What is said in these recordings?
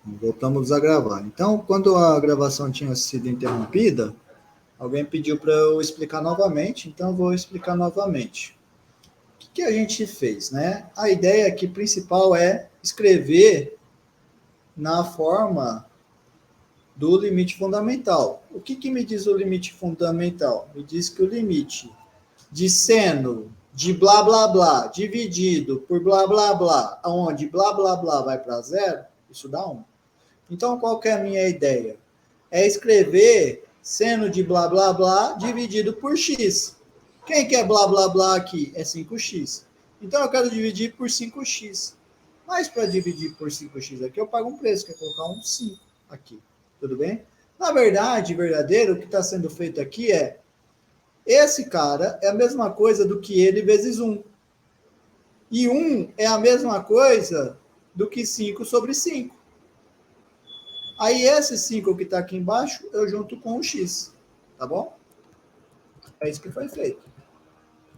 Voltamos a gravar. Então, quando a gravação tinha sido interrompida, alguém pediu para eu explicar novamente, então eu vou explicar novamente. O que a gente fez, né? A ideia aqui principal é escrever na forma do limite fundamental. O que me diz o limite fundamental? Me diz que o limite de seno de blá blá blá dividido por blá blá blá, onde blá blá blá vai para zero, isso dá 1. Então, qual que é a minha ideia? É escrever seno de blá blá blá dividido por x. Quem que é blá blá blá aqui? É 5x. Então, eu quero dividir por 5x. Mas para dividir por 5x aqui, eu pago um preço, que é colocar um 5 aqui. Tudo bem? Na verdade, verdadeiro, o que está sendo feito aqui é esse cara é a mesma coisa do que ele vezes 1. E 1 é a mesma coisa do que 5 sobre 5. Aí esse 5 que está aqui embaixo, eu junto com o x. Tá bom? É isso que foi feito.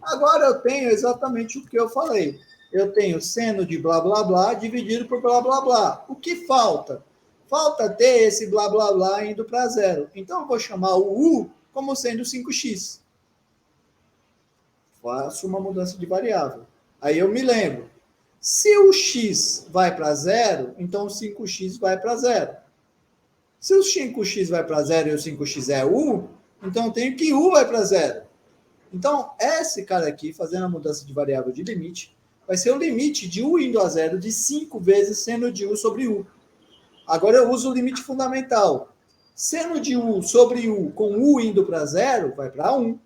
Agora eu tenho exatamente o que eu falei. Eu tenho seno de blá blá blá dividido por blá blá blá. O que falta? Falta ter esse blá blá blá indo para zero. Então eu vou chamar o u como sendo 5x. Faço uma mudança de variável. Aí eu me lembro. Se o x vai para zero, então o 5x vai para zero. Se o 5x vai para zero e o 5x é u, então eu tenho que u vai para zero. Então, esse cara aqui, fazendo a mudança de variável de limite, vai ser o limite de u indo a zero de 5 vezes seno de u sobre u. Agora eu uso o limite fundamental. Seno de u sobre u com u indo para zero, vai para 1.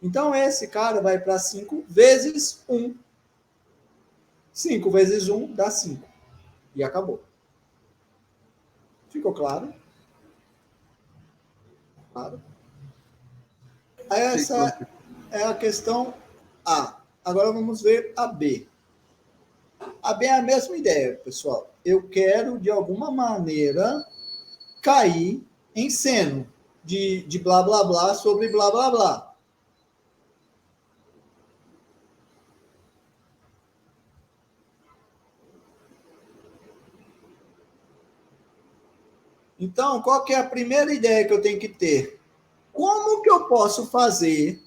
Então, esse cara vai para 5 vezes 1. 5 vezes 1 dá 5. E acabou. Ficou claro? Claro. Essa é a questão A. Agora vamos ver a B. A B é a mesma ideia, pessoal. Eu quero, de alguma maneira, cair em seno de blá, blá, blá sobre blá, blá, blá. Então, qual que é a primeira ideia que eu tenho que ter? Como que eu posso fazer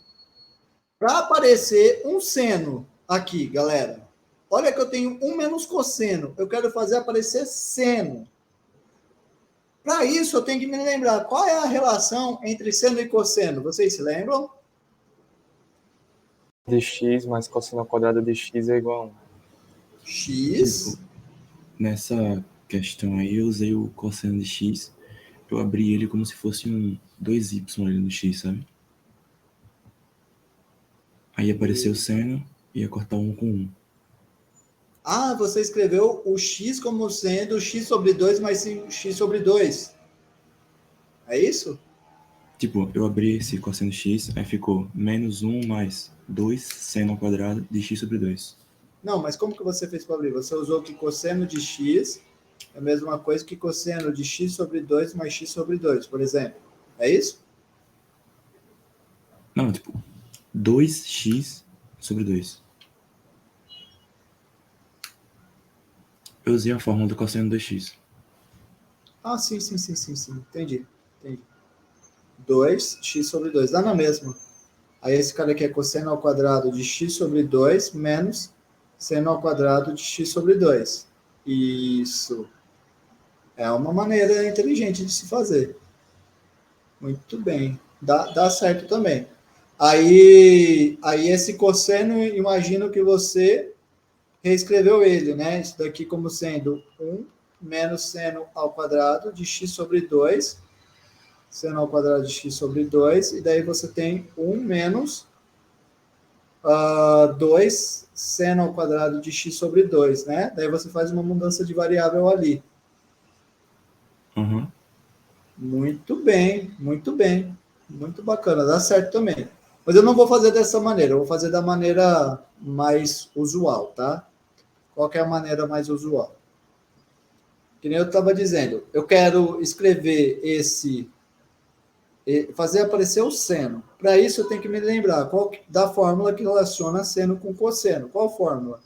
para aparecer um seno aqui, galera? Olha que eu tenho 1 menos cosseno. Eu quero fazer aparecer seno. Para isso, eu tenho que me lembrar qual é a relação entre seno e cosseno. Vocês se lembram? De x mais cosseno ao quadrado de x é igual a 1. X. Nessa questão aí, eu usei o cosseno de x. Eu abri ele como se fosse um 2y ali no x, sabe? Aí apareceu o seno, ia cortar 1 com 1. Ah, você escreveu o x como sendo x sobre 2 mais x sobre 2. É isso? Tipo, eu abri esse cosseno de x, aí ficou menos 1 mais 2 seno ao quadrado de x sobre 2. Não, mas como que você fez para abrir? Você usou que cosseno de x é a mesma coisa que cosseno de x sobre 2 mais x sobre 2, por exemplo. É isso? Não, tipo, 2x sobre 2. Eu usei a fórmula do cosseno de x. Ah, sim. Entendi. 2x sobre 2. Dá na mesma. Aí esse cara aqui é cosseno ao quadrado de x sobre 2 menos seno ao quadrado de x sobre 2. Isso. É uma maneira inteligente de se fazer. Muito bem. Dá certo também. Aí esse cosseno, imagino que você reescreveu ele, né? Isso daqui como sendo 1 menos seno ao quadrado de x sobre 2, seno ao quadrado de x sobre 2, e daí você tem 1 menos 2 seno ao quadrado de x sobre 2, né? Daí você faz uma mudança de variável ali. Uhum. Muito bem. Muito bacana, dá certo também. Mas eu não vou fazer dessa maneira, eu vou fazer da maneira mais usual, tá? Qual que é a maneira mais usual? Que nem eu estava dizendo, eu quero escrever fazer aparecer o seno. Para isso eu tenho que me lembrar da fórmula que relaciona seno com cosseno. Qual fórmula?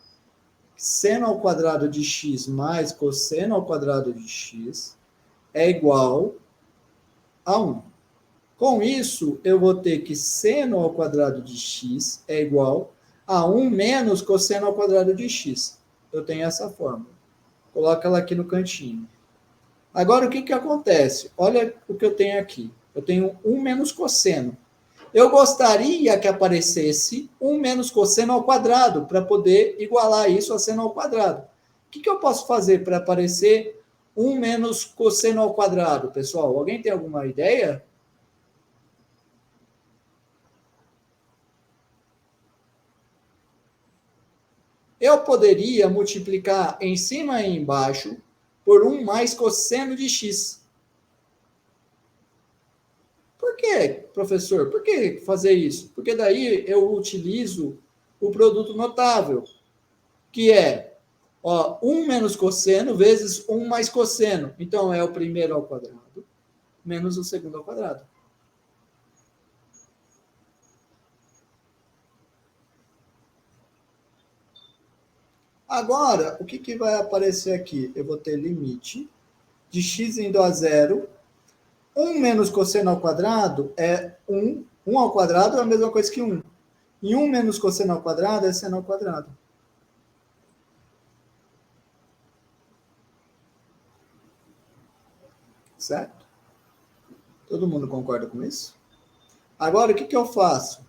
seno ao quadrado de x mais cosseno ao quadrado de x é igual a 1. Com isso, eu vou ter que seno ao quadrado de x é igual a 1 menos cosseno ao quadrado de x. Eu tenho essa fórmula. Coloca ela aqui no cantinho. Agora, o que acontece? Olha o que eu tenho aqui. Eu tenho 1 menos cosseno. Eu gostaria que aparecesse 1 menos cosseno ao quadrado, para poder igualar isso a seno ao quadrado. O que eu posso fazer para aparecer 1 menos cosseno ao quadrado, pessoal? Alguém tem alguma ideia? Eu poderia multiplicar em cima e embaixo por 1 mais cosseno de x. Por que, professor? Por que fazer isso? Porque daí eu utilizo o produto notável, que é 1 menos cosseno vezes 1 mais cosseno. Então, é o primeiro ao quadrado menos o segundo ao quadrado. Agora, o que vai aparecer aqui? Eu vou ter limite de x indo a zero. 1 menos cosseno ao quadrado é 1. 1 ao quadrado é a mesma coisa que 1. E 1 menos cosseno ao quadrado é seno ao quadrado. Certo? Todo mundo concorda com isso? Agora, o que eu faço?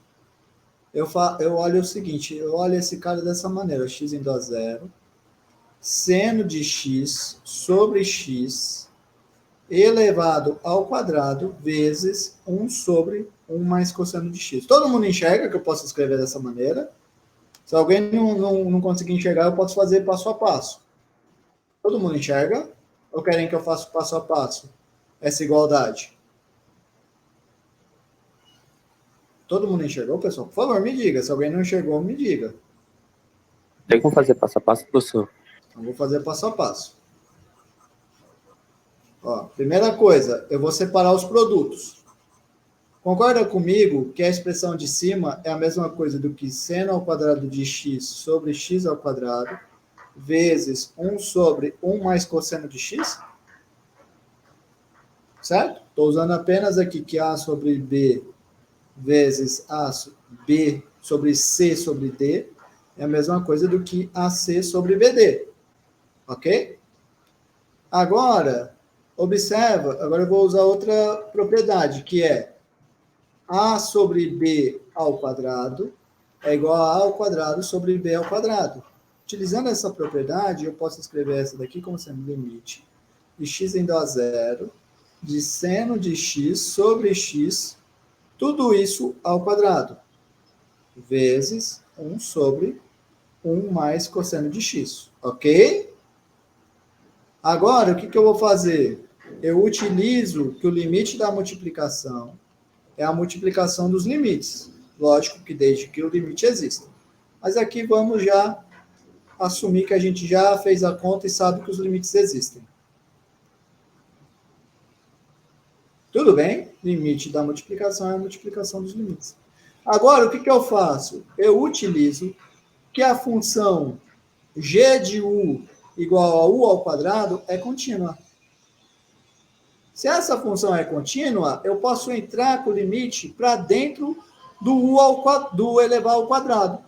Eu olho o seguinte, eu olho esse cara dessa maneira, x indo a zero, seno de x sobre x elevado ao quadrado vezes 1 sobre 1 mais cosseno de x. Todo mundo enxerga que eu posso escrever dessa maneira? Se alguém não conseguir enxergar, eu posso fazer passo a passo. Todo mundo enxerga? Ou querem que eu faça passo a passo essa igualdade? Todo mundo enxergou, pessoal? Por favor, me diga. Se alguém não enxergou, me diga. Tem como fazer passo a passo, professor? Então, vou fazer passo a passo. Primeira coisa, eu vou separar os produtos. Concorda comigo que a expressão de cima é a mesma coisa do que seno ao quadrado de x sobre x ao quadrado vezes 1 sobre 1 mais cosseno de x? Certo? Estou usando apenas aqui que a sobre b vezes b sobre c sobre d é a mesma coisa do que ac sobre bd. Ok? Agora, observa, agora eu vou usar outra propriedade, que é a sobre b ao quadrado é igual a ao quadrado sobre b ao quadrado. Utilizando essa propriedade, eu posso escrever essa daqui como sendo limite de x indo a zero, de seno de x sobre x, tudo isso ao quadrado, vezes 1 sobre 1 mais cosseno de x, ok? Agora, o que eu vou fazer? Eu utilizo que o limite da multiplicação é a multiplicação dos limites. Lógico que desde que o limite exista. Mas aqui vamos já assumir que a gente já fez a conta e sabe que os limites existem. Tudo bem? Limite da multiplicação é a multiplicação dos limites. Agora, o que eu faço? Eu utilizo que a função g de u igual a u ao quadrado é contínua. Se essa função é contínua, eu posso entrar com o limite para dentro do elevar ao quadrado.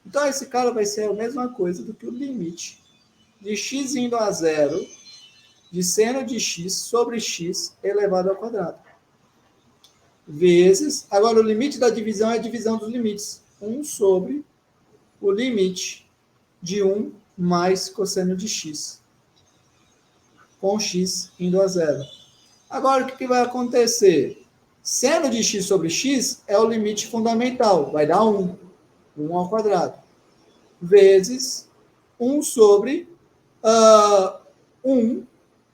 Então, esse cara vai ser a mesma coisa do que o limite de x indo a zero de seno de x sobre x elevado ao quadrado. Vezes, agora o limite da divisão é a divisão dos limites. 1 sobre o limite de 1 mais cosseno de x, com x indo a zero. Agora, o que vai acontecer? Seno de x sobre x é o limite fundamental, vai dar 1. 1 ao quadrado. Vezes 1 sobre 1,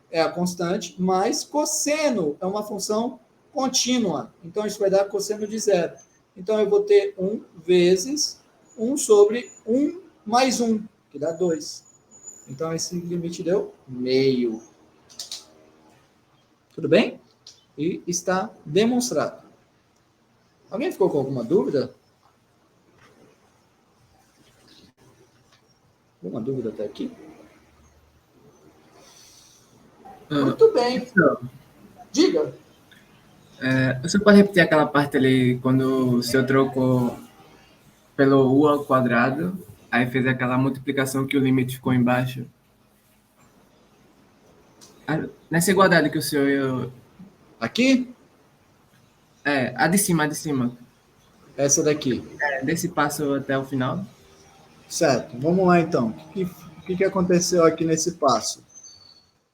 é a constante, mais cosseno, é uma função contínua. Então, isso vai dar cosseno de zero. Então, eu vou ter 1 vezes 1 sobre 1 mais 1, que dá 2. Então, esse limite deu meio. Tudo bem? E está demonstrado. Alguém ficou com alguma dúvida? Alguma dúvida até aqui? Muito bem. Professor, Diga. você pode repetir aquela parte ali quando o senhor trocou pelo u ao quadrado, aí fez aquela multiplicação que o limite ficou embaixo? Nessa igualdade que o senhor... Aqui? a de cima, a de cima. Essa daqui. Desse passo até o final. Certo. Vamos lá, então. O que aconteceu aqui nesse passo?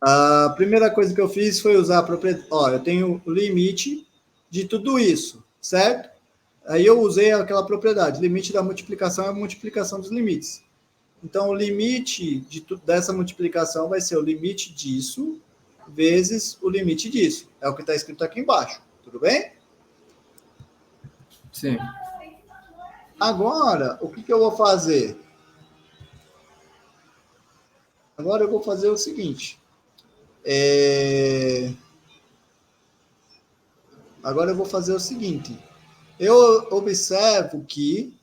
A primeira coisa que eu fiz foi usar a propriedade. Ó, eu tenho o limite de tudo isso, certo? Aí eu usei aquela propriedade. Limite da multiplicação é a multiplicação dos limites. Então, o limite dessa multiplicação vai ser o limite disso vezes o limite disso. É o que está escrito aqui embaixo. Tudo bem? Sim. Agora, o que eu vou fazer? Agora eu vou fazer o seguinte. Agora eu vou fazer o seguinte. Eu observo que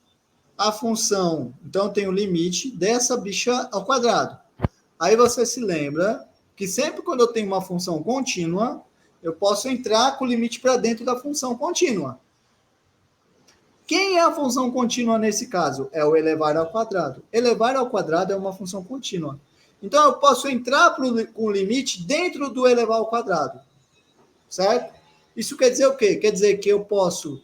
a função, então tem o limite dessa bicha ao quadrado. Aí você se lembra que sempre quando eu tenho uma função contínua, eu posso entrar com o limite para dentro da função contínua. Quem é a função contínua nesse caso? É o elevar ao quadrado. Elevar ao quadrado é uma função contínua. Então, eu posso entrar com o limite dentro do elevar ao quadrado. Certo? Isso quer dizer o quê? Quer dizer que eu posso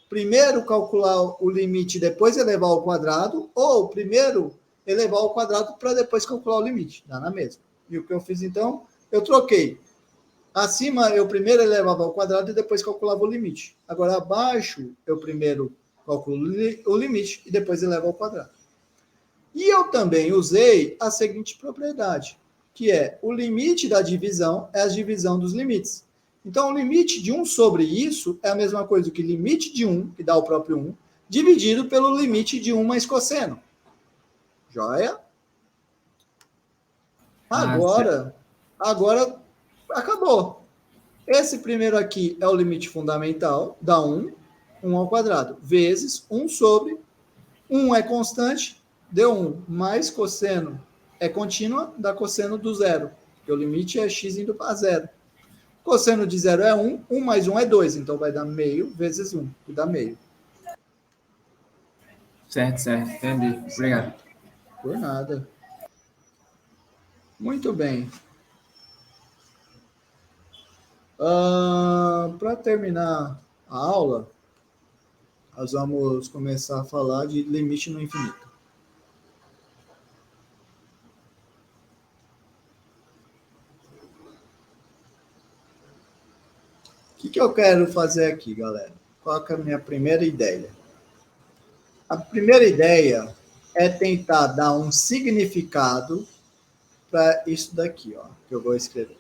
primeiro calcular o limite e depois elevar ao quadrado, ou primeiro elevar ao quadrado para depois calcular o limite. Dá na mesma. E o que eu fiz, então? Eu troquei. Acima, eu primeiro elevava ao quadrado e depois calculava o limite. Agora, abaixo, eu primeiro calculo o limite e depois elevo ao quadrado. E eu também usei a seguinte propriedade, que é o limite da divisão é a divisão dos limites. Então, o limite de 1 sobre isso é a mesma coisa que limite de 1, que dá o próprio 1, dividido pelo limite de 1 mais cosseno. Joia? Agora acabou. Esse primeiro aqui é o limite fundamental, dá 1, 1 ao quadrado, vezes 1 sobre 1 é constante, deu 1, mais cosseno é contínua, dá cosseno do zero, porque o limite é x indo para zero. Cosseno de zero é 1, 1 mais 1 é 2, então vai dar meio vezes 1, que dá meio. Certo, entendi. Obrigado. Por nada. Muito bem. Para terminar a aula, nós vamos começar a falar de limite no infinito. O que eu quero fazer aqui, galera? Qual é a minha primeira ideia? A primeira ideia é tentar dar um significado para isso daqui, ó, que eu vou escrever.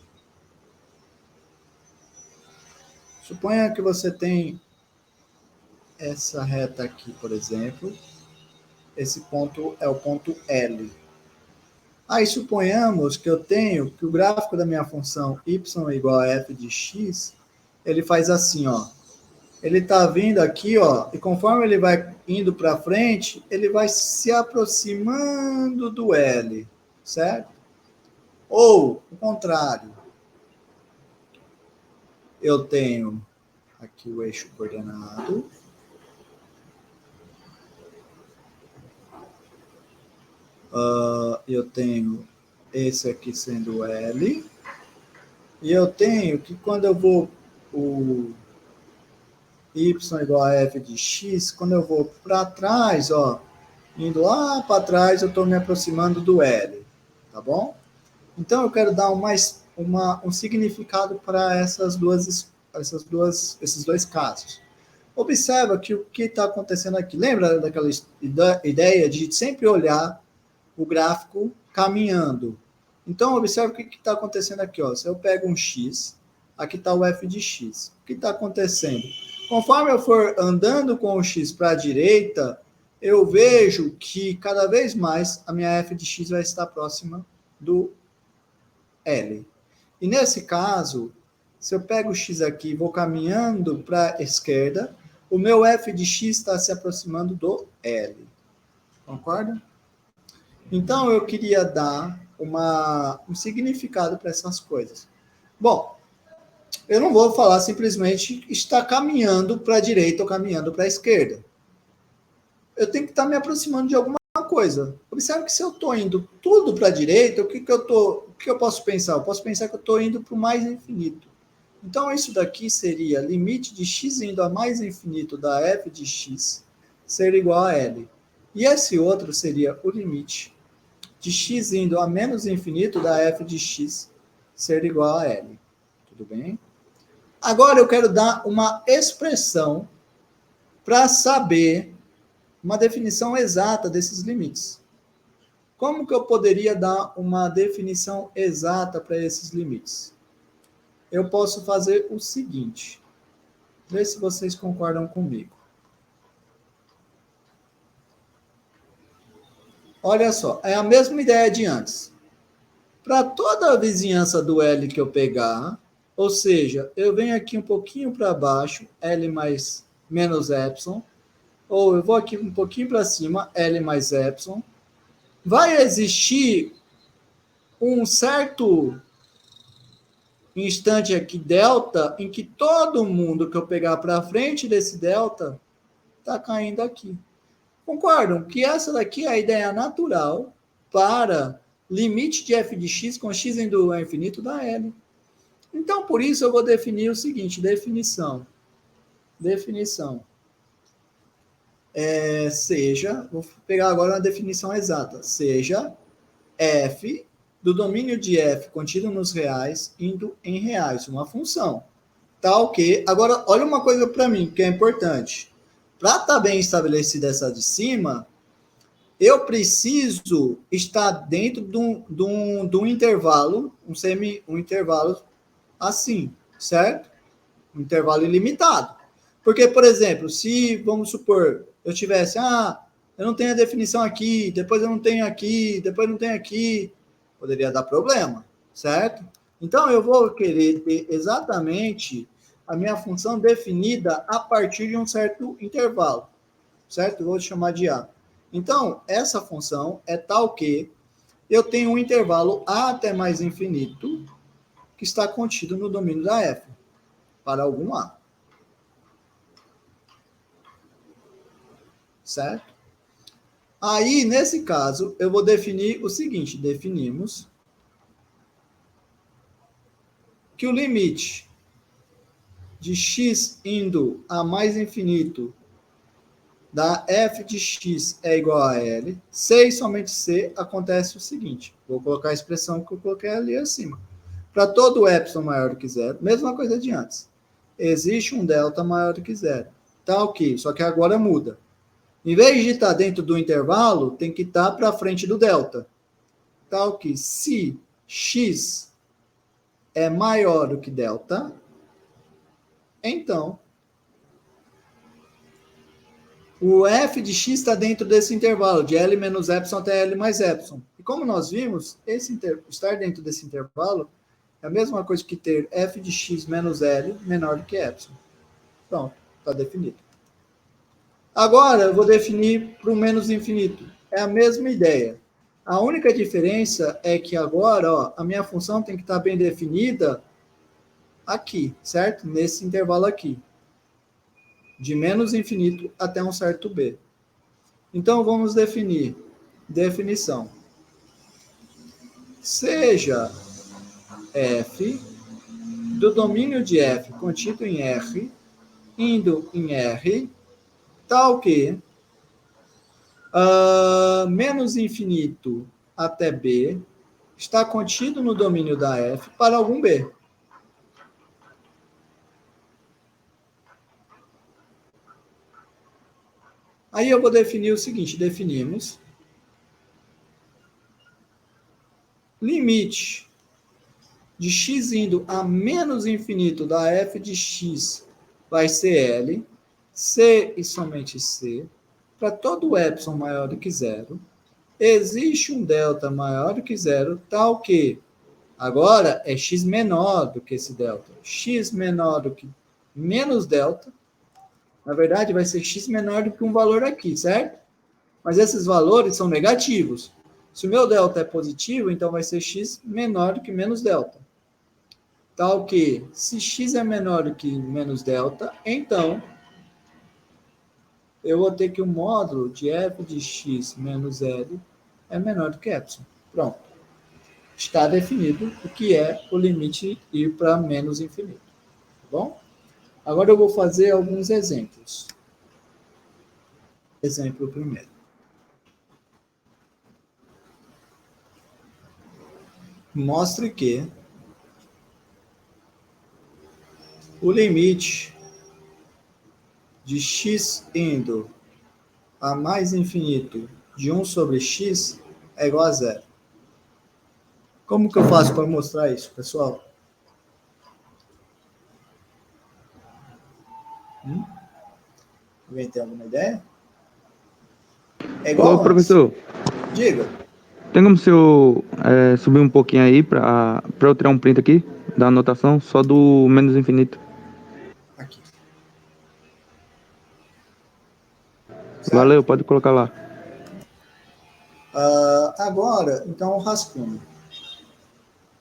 Suponha que você tem essa reta aqui, por exemplo. Esse ponto é o ponto L. Aí suponhamos que eu tenho que o gráfico da minha função y igual a f de x, ele faz assim, ó. Ele está vindo aqui, ó, e conforme ele vai indo para frente, ele vai se aproximando do L, certo? Ou, o contrário, eu tenho aqui o eixo coordenado, eu tenho esse aqui sendo L, e eu tenho que quando eu vou o y igual a f de x, quando eu vou para trás, ó, indo lá para trás, eu estou me aproximando do L, tá bom? Então, eu quero dar um significado para esses dois casos. Observa que o que está acontecendo aqui, lembra daquela ideia de sempre olhar o gráfico caminhando? Então, observa o que está acontecendo aqui. Ó. Se eu pego um x, aqui está o f de x. O que está acontecendo? Conforme eu for andando com o x para a direita, eu vejo que cada vez mais a minha f de x vai estar próxima do L. E nesse caso, se eu pego o x aqui e vou caminhando para a esquerda, o meu f de x está se aproximando do L. Concorda? Então, eu queria dar um significado para essas coisas. Bom, eu não vou falar simplesmente está caminhando para a direita ou caminhando para a esquerda. Eu tenho que estar me aproximando de alguma coisa. Observe que se eu estou indo tudo para a direita, o que eu posso pensar? Eu posso pensar que eu estou indo para o mais infinito. Então, isso daqui seria limite de x indo a mais infinito da f de x ser igual a L. E esse outro seria o limite de x indo a menos infinito da f de x ser igual a L. Tudo bem? Agora eu quero dar uma expressão para saber uma definição exata desses limites. Como que eu poderia dar uma definição exata para esses limites? Eu posso fazer o seguinte. Vê se vocês concordam comigo. Olha só, é a mesma ideia de antes. Para toda a vizinhança do L que eu pegar, ou seja, eu venho aqui um pouquinho para baixo, L mais menos epsilon, ou eu vou aqui um pouquinho para cima, L mais epsilon, vai existir um certo instante aqui, delta, em que todo mundo que eu pegar para frente desse delta está caindo aqui. Concordam que essa daqui é a ideia natural para limite de f de x com x indo ao infinito da L. Então, por isso, eu vou definir o seguinte, definição. Seja, vou pegar agora uma definição exata, seja f do domínio de f contido nos reais indo em reais, uma função. Tal que, agora, olha uma coisa para mim que é importante. Para estar bem estabelecida essa de cima, eu preciso estar dentro de um intervalo, um intervalo assim, certo? Um intervalo ilimitado. Porque, por exemplo, se, vamos supor, eu tivesse, eu não tenho a definição aqui, depois eu não tenho aqui, depois não tenho aqui, poderia dar problema, certo? Então, eu vou querer ter exatamente a minha função definida a partir de um certo intervalo, certo? Eu vou chamar de A. Então, essa função é tal que eu tenho um intervalo A até mais infinito que está contido no domínio da F, para algum A. Certo? Aí, nesse caso, eu vou definir o seguinte, definimos que o limite de x indo a mais infinito da f de x é igual a L, C e somente C, acontece o seguinte, vou colocar a expressão que eu coloquei ali acima. Para todo epsilon maior do que zero, mesma coisa de antes, existe um delta maior do que zero. Tá ok, só que agora muda. Em vez de estar dentro do intervalo, tem que estar para frente do delta. Tá ok, se x é maior do que delta, então o f de x está dentro desse intervalo, de L menos epsilon até L mais epsilon. E como nós vimos, estar dentro desse intervalo é a mesma coisa que ter f de x menos L menor do que epsilon. Pronto, está definido. Agora, eu vou definir para o menos infinito. É a mesma ideia. A única diferença é que agora, a minha função tem que estar bem definida aqui, certo? Nesse intervalo aqui. De menos infinito até um certo b. Então, vamos definir. Definição. Seja f do domínio de f contido em R, indo em R, tal que menos infinito até b está contido no domínio da f para algum b. Aí eu vou definir o seguinte, definimos limite de x indo a menos infinito da f de x vai ser L, C e somente C, para todo epsilon maior do que zero, existe um delta maior do que zero, tal que agora é x menor do que esse delta. X menor do que menos delta, na verdade vai ser x menor do que um valor aqui, certo? Mas esses valores são negativos. Se o meu delta é positivo, então vai ser x menor do que menos delta. Tal que, se x é menor do que menos delta, então eu vou ter que o módulo de f de x menos L é menor do que epsilon. Pronto. Está definido o que é o limite ir para menos infinito. Tá bom? Agora eu vou fazer alguns exemplos. Exemplo primeiro. Mostre que o limite de x indo a mais infinito de 1 sobre x é igual a zero. Como que eu faço para mostrar isso, pessoal? Alguém tem alguma ideia? É igual Ô, antes. professor, Diga. tem como se eu subir um pouquinho aí para eu tirar um print aqui da anotação, só do menos infinito? Aqui. Valeu, pode colocar lá. Agora, então, o rascunho.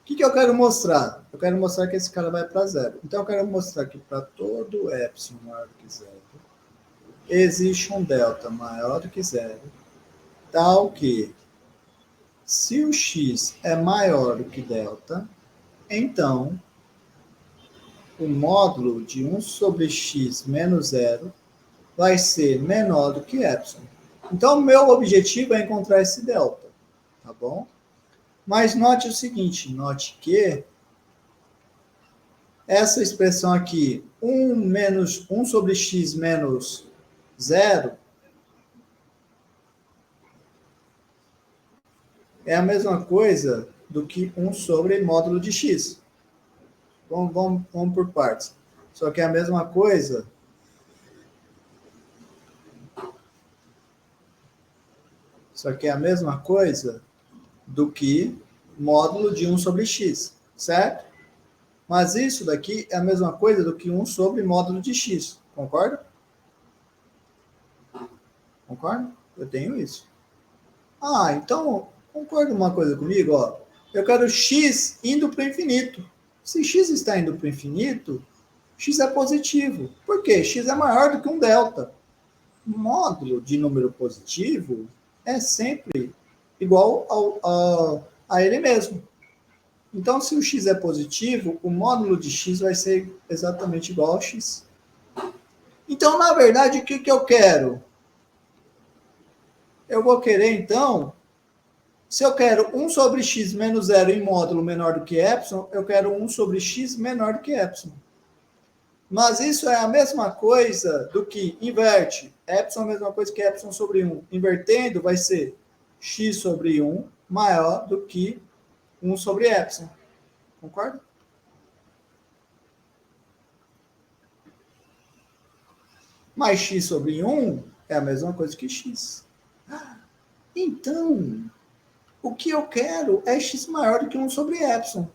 O que eu quero mostrar? Eu quero mostrar que esse cara vai para zero. Então, eu quero mostrar que para todo epsilon maior do que zero, existe um delta maior do que zero, tal que, se o x é maior do que delta, então, o módulo de 1 sobre x menos zero vai ser menor do que epsilon. Então, o meu objetivo é encontrar esse delta, tá bom? Mas note o seguinte, note que essa expressão aqui, 1 sobre x menos zero, é a mesma coisa do que 1 sobre módulo de x. Vamos por partes. Só que é a mesma coisa do que módulo de 1 sobre x, certo? Mas isso daqui é a mesma coisa do que 1 sobre módulo de x, concorda? Concorda? Eu tenho isso. Então, concorda uma coisa comigo? Ó. Eu quero x indo para o infinito. Se x está indo para o infinito, x é positivo. Por quê? X é maior do que um delta. Módulo de número positivo é sempre igual a ele mesmo. Então, se o x é positivo, o módulo de x vai ser exatamente igual a x. Então, na verdade, o que eu quero? Eu vou querer, então, se eu quero 1 sobre x menos zero em módulo menor do que epsilon, eu quero 1 sobre x menor do que epsilon. Mas isso é a mesma coisa do que inverte. Epsilon é a mesma coisa que epsilon sobre 1. Invertendo, vai ser x sobre 1 maior do que 1 sobre epsilon. Concorda? Mas x sobre 1 é a mesma coisa que x. Então, o que eu quero é x maior do que 1 sobre epsilon.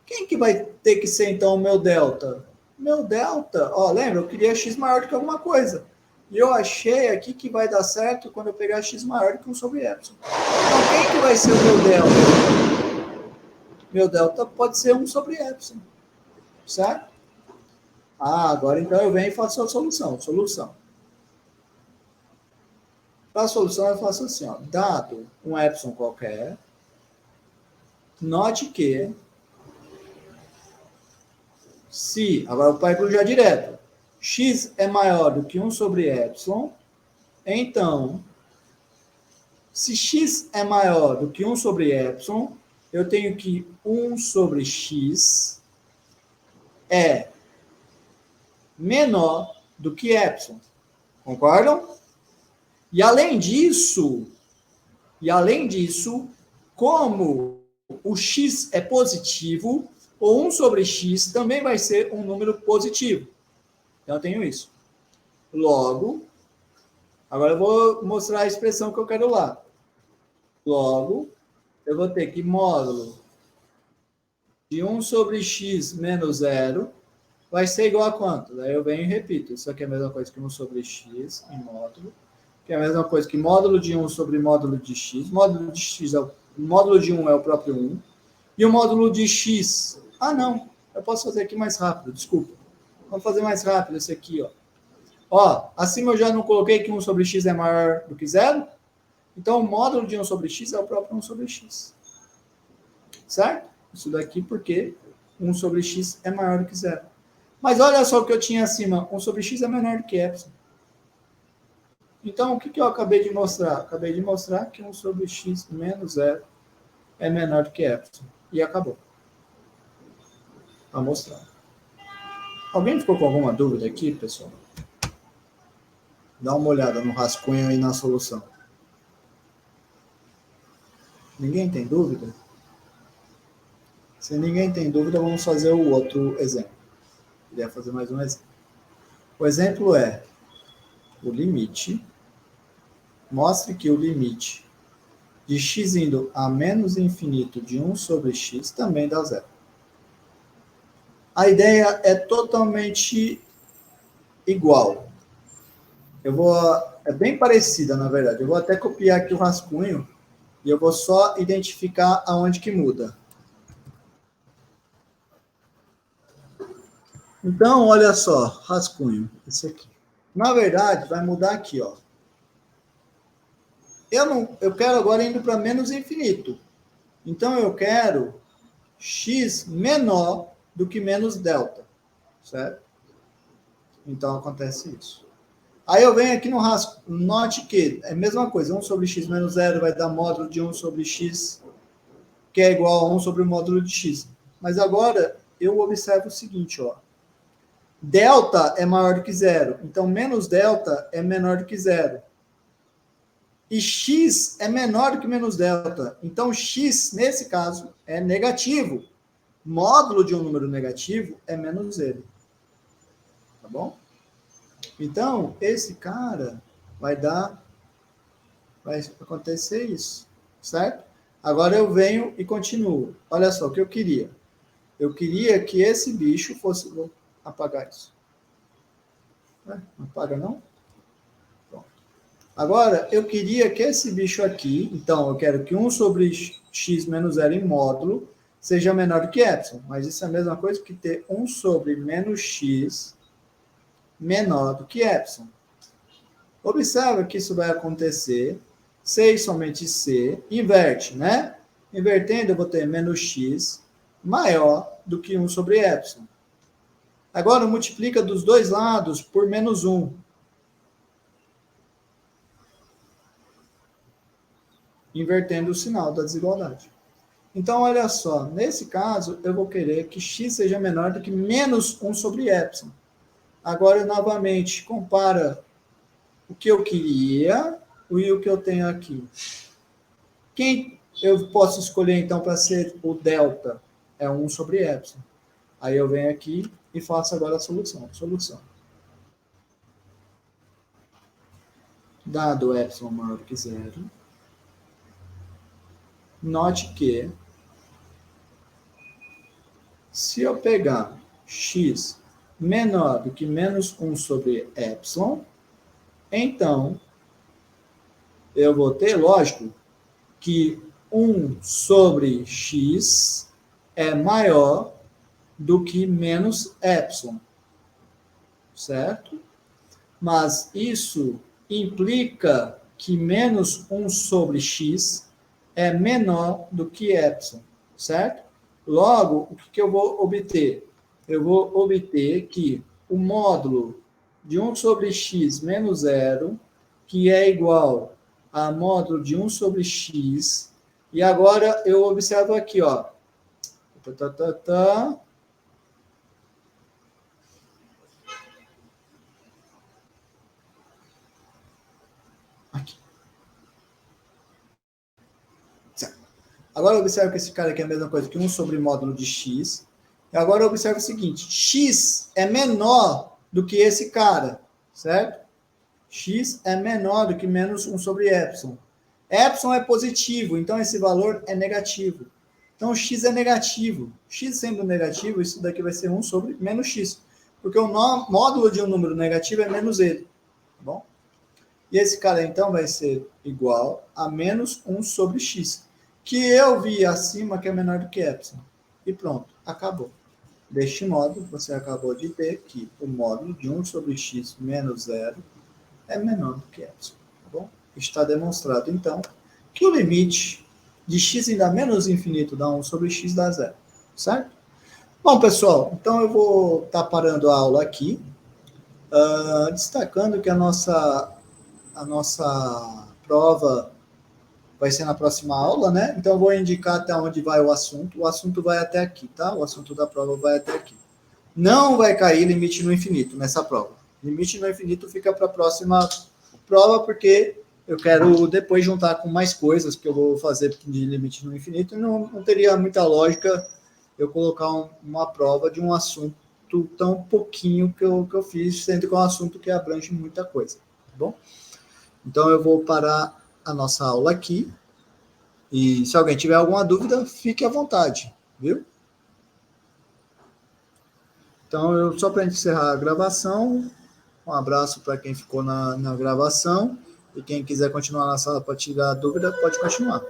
Quem que vai ter que ser, então, o meu delta? Meu delta, lembra? Eu queria x maior do que alguma coisa. E eu achei aqui que vai dar certo quando eu pegar x maior do que 1 sobre epsilon. Então, quem que vai ser o meu delta? Meu delta pode ser 1 sobre epsilon. Certo? Agora então eu venho e faço a solução. Para a solução eu faço assim, dado um epsilon qualquer, note que se, agora eu pego já direto, x é maior do que 1 sobre epsilon, então, se x é maior do que 1 sobre epsilon, eu tenho que 1 sobre x é menor do que epsilon. Concordam? E além disso, como o x é positivo, o 1 sobre x também vai ser um número positivo. Então, eu tenho isso. Logo, agora eu vou mostrar a expressão que eu quero lá. Logo, eu vou ter que módulo de 1 sobre x menos 0 vai ser igual a quanto? Daí eu venho e repito. Isso aqui é a mesma coisa que 1 sobre x em módulo, que é a mesma coisa que módulo de 1 sobre módulo de x. Módulo de x módulo de 1 é o próprio 1. E o módulo de x... Ah, não. Eu posso fazer aqui mais rápido, desculpa. Vamos fazer mais rápido esse aqui, ó. Ó, acima eu já não coloquei que 1 sobre x é maior do que 0. Então, o módulo de 1 sobre x é o próprio 1 sobre x. Certo? Isso daqui porque 1 sobre x é maior do que 0. Mas olha só o que eu tinha acima. 1 sobre x é menor do que epsilon. Então, o que eu acabei de mostrar? Acabei de mostrar que 1 sobre x menos 0 é menor do que epsilon. E acabou. Está mostrado. Alguém ficou com alguma dúvida aqui, pessoal? Dá uma olhada no rascunho e na solução. Ninguém tem dúvida? Se ninguém tem dúvida, vamos fazer o outro exemplo. Queria fazer mais um exemplo. O exemplo é o limite. Mostre que o limite de x indo a menos infinito de 1 sobre x também dá 0. A ideia é totalmente igual. É bem parecida, na verdade. Eu vou até copiar aqui o rascunho e eu vou só identificar aonde que muda. Então, olha só, rascunho, esse aqui. Na verdade, vai mudar aqui, ó. Eu quero agora indo para menos infinito. Então, eu quero x menor do que menos delta, certo? Então, acontece isso. Aí eu venho aqui no rascunho, note que é a mesma coisa, 1 sobre x menos 0 vai dar módulo de 1 sobre x, que é igual a 1 sobre o módulo de x. Mas agora, eu observo o seguinte, ó. Delta é maior do que 0, então menos delta é menor do que 0. E x é menor do que menos delta. Então, x, nesse caso, é negativo. Módulo de um número negativo é menos ele. Tá bom? Então, esse cara vai acontecer isso. Certo? Agora eu venho e continuo. Olha só o que eu queria. Eu queria que esse bicho fosse... Vou apagar isso. Não apaga, não? Agora, eu queria que esse bicho aqui, então, eu quero que 1 sobre x menos 0 em módulo seja menor do que epsilon. Mas isso é a mesma coisa que ter 1 sobre menos x menor do que epsilon. Observa que isso vai acontecer. C e somente C. Inverte, né? Invertendo, eu vou ter menos x maior do que 1 sobre epsilon. Agora, multiplica dos dois lados por menos 1. Invertendo o sinal da desigualdade. Então, olha só, nesse caso, eu vou querer que x seja menor do que menos 1 sobre epsilon. Agora, novamente, compara o que eu queria e o que eu tenho aqui. Quem eu posso escolher, então, para ser o delta? É 1 sobre epsilon. Aí eu venho aqui e faço agora a solução. Dado epsilon maior do que 0, note que se eu pegar x menor do que menos 1 sobre epsilon, então eu vou ter, lógico, que 1 sobre x é maior do que menos epsilon, certo? Mas isso implica que menos 1 sobre x é menor do que epsilon, certo? Logo, o que eu vou obter? Eu vou obter que o módulo de 1 sobre x menos 0, que é igual a módulo de 1 sobre x, e agora eu observo aqui, ó. Aqui. Certo. Agora eu observo que esse cara aqui é a mesma coisa que 1 sobre módulo de x. E agora eu observo o seguinte, x é menor do que esse cara, certo? X é menor do que menos 1 sobre epsilon. Epsilon é positivo, então esse valor é negativo. Então, x é negativo. X sendo negativo, isso daqui vai ser 1 sobre menos x. Porque o módulo de um número negativo é menos ele. Tá bom? E esse cara, então, vai ser igual a menos 1 sobre x, que eu vi acima que é menor do que epsilon. E pronto, acabou. Deste modo, você acabou de ter que o módulo de 1 sobre x menos 0 é menor do que epsilon. Tá bom? Está demonstrado, então, que o limite de x ainda menos infinito dá 1 sobre x dá 0. Certo? Bom, pessoal, então eu vou estar parando a aula aqui, destacando que a nossa prova vai ser na próxima aula, né? Então eu vou indicar até onde vai o assunto. O assunto vai até aqui, tá? O assunto da prova vai até aqui. Não vai cair limite no infinito nessa prova. Limite no infinito fica para a próxima prova, porque eu quero depois juntar com mais coisas que eu vou fazer de limite no infinito, e não teria muita lógica eu colocar uma prova de um assunto tão pouquinho que eu fiz, sendo que é um assunto que abrange muita coisa, tá bom? Então eu vou parar a nossa aula aqui, e se alguém tiver alguma dúvida, fique à vontade, viu? Então, só para encerrar a gravação, um abraço para quem ficou na gravação, e quem quiser continuar na sala para tirar dúvida, pode continuar.